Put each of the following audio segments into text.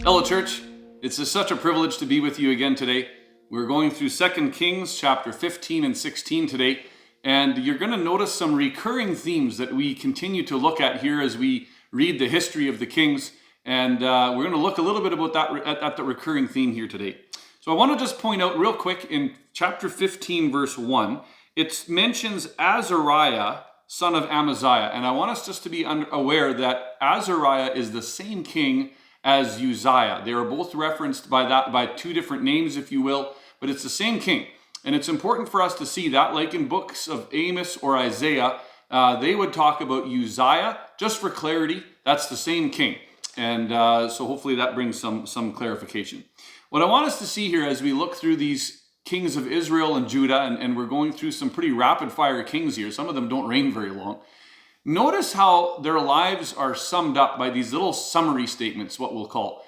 Hello, church. It's such a privilege to be with you again today. We're going through 2 Kings chapter 15 and 16 today, and you're going to notice some recurring themes that we continue to look at here as we read the history of the kings, and we're going to look a little bit about that at the recurring theme here today. So I want to just point out real quick in chapter 15 verse 1, it mentions Azariah, son of Amaziah, and I want us just to be aware that Azariah is the same king as Uzziah. They are both referenced by two different names, if you will, but it's the same king. And it's important for us to see that, like in books of Amos or Isaiah, they would talk about Uzziah. Just for clarity, that's the same king. And so hopefully that brings some clarification. What I want us to see here as we look through these kings of Israel and Judah, and we're going through some pretty rapid fire kings here. Some of them don't reign very long. Notice how their lives are summed up by these little summary statements, what we'll call.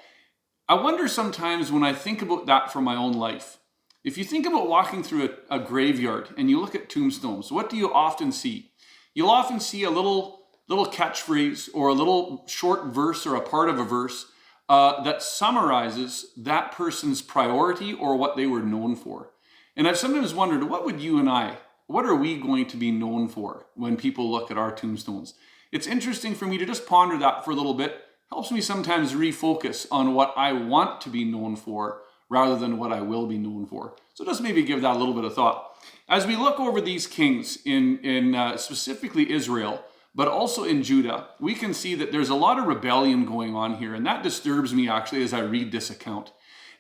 I wonder sometimes when I think about that for my own life, if you think about walking through a graveyard and you look at tombstones, what do you often see? You'll often see a little catchphrase or a little short verse or a part of a verse that summarizes that person's priority or what they were known for. And I've sometimes wondered, what are we going to be known for when people look at our tombstones? It's interesting for me to just ponder that for a little bit. It helps me sometimes refocus on what I want to be known for rather than what I will be known for. So just maybe give that a little bit of thought. As we look over these kings in specifically Israel, but also in Judah, we can see that there's a lot of rebellion going on here, and that disturbs me actually as I read this account.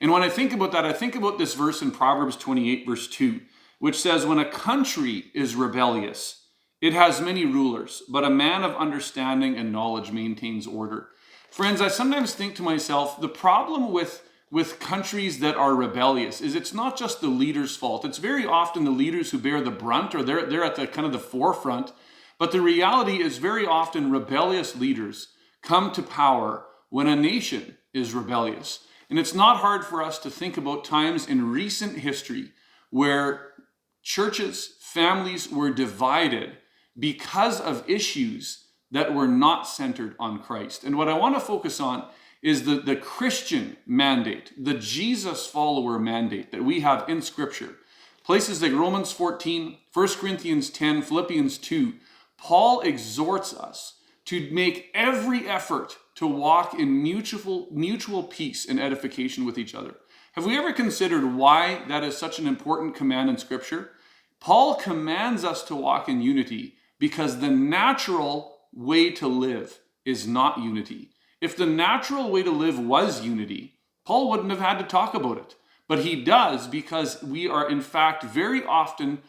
And when I think about that, I think about this verse in Proverbs 28 verse 2, which says, when a country is rebellious, it has many rulers, but a man of understanding and knowledge maintains order. Friends, I sometimes think to myself, the problem with countries that are rebellious is it's not just the leader's fault. It's very often the leaders who bear the brunt, or they're at the kind of the forefront. But the reality is very often rebellious leaders come to power when a nation is rebellious. And it's not hard for us to think about times in recent history where churches, families were divided because of issues that were not centered on Christ. And what I want to focus on is the Christian mandate, the Jesus follower mandate that we have in Scripture. Places like Romans 14, 1 Corinthians 10, Philippians 2, Paul exhorts us to make every effort to walk in mutual peace and edification with each other. Have we ever considered why that is such an important command in Scripture? Paul commands us to walk in unity because the natural way to live is not unity. If the natural way to live was unity, Paul wouldn't have had to talk about it. But he does, because we are in fact very often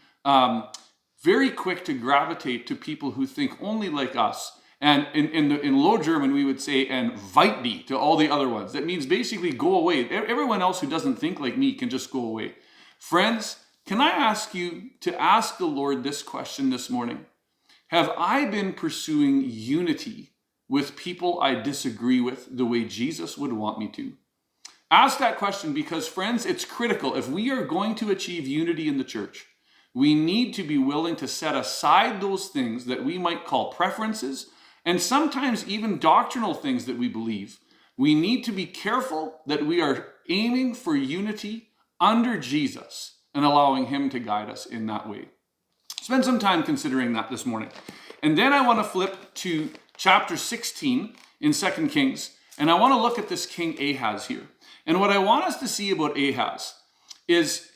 very quick to gravitate to people who think only like us. And in Low German, we would say, and weit die, to all the other ones. That means basically go away. Everyone else who doesn't think like me can just go away. Friends, can I ask you to ask the Lord this question this morning? Have I been pursuing unity with people I disagree with the way Jesus would want me to? Ask that question because, friends, it's critical. If we are going to achieve unity in the church, we need to be willing to set aside those things that we might call preferences, and sometimes even doctrinal things that we believe. We need to be careful that we are aiming for unity under Jesus and allowing him to guide us in that way. Spend some time considering that this morning. And then I want to flip to chapter 16 in 2 Kings, and I want to look at this king Ahaz here. And what I want us to see about Ahaz is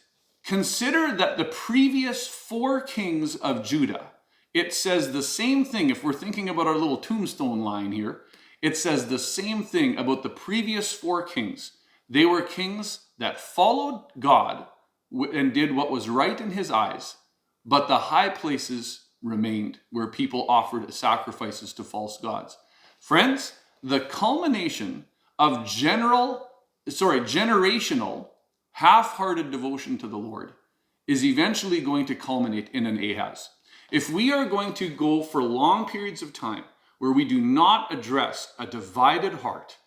consider that the previous 4 kings of Judah, it says the same thing. If we're thinking about our little tombstone line here, it says the same thing about the previous 4 kings. They were kings that followed God and did what was right in his eyes, but the high places remained where people offered sacrifices to false gods. Friends, the culmination of generational, half-hearted devotion to the Lord is eventually going to culminate in an Ahaz. If we are going to go for long periods of time where we do not address a divided heart,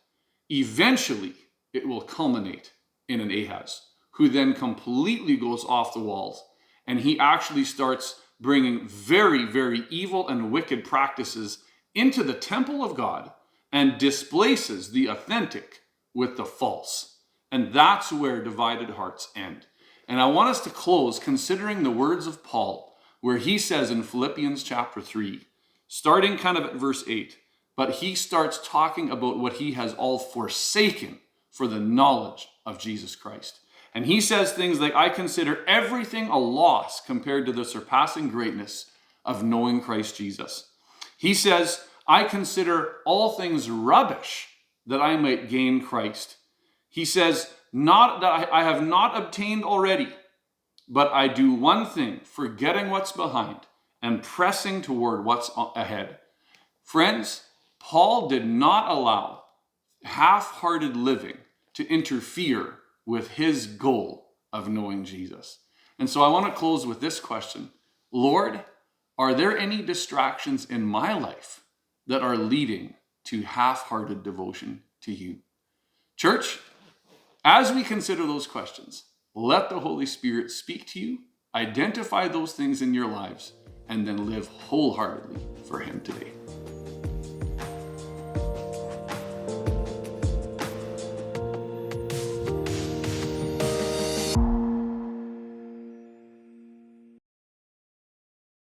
eventually it will culminate in an Ahaz, who then completely goes off the walls, and he actually starts bringing very, very evil and wicked practices into the temple of God and displaces the authentic with the false. And that's where divided hearts end. And I want us to close considering the words of Paul, where he says in Philippians chapter 3, starting kind of at verse 8, but he starts talking about what he has all forsaken for the knowledge of Jesus Christ. And he says things like, I consider everything a loss compared to the surpassing greatness of knowing Christ Jesus. He says, I consider all things rubbish that I might gain Christ. He says, not that I have not obtained already, but I do one thing, forgetting what's behind and pressing toward what's ahead. Friends, Paul did not allow half-hearted living to interfere with his goal of knowing Jesus. And so I want to close with this question. Lord, are there any distractions in my life that are leading to half-hearted devotion to you? Church, as we consider those questions, let the Holy Spirit speak to you, identify those things in your lives, and then live wholeheartedly for him today.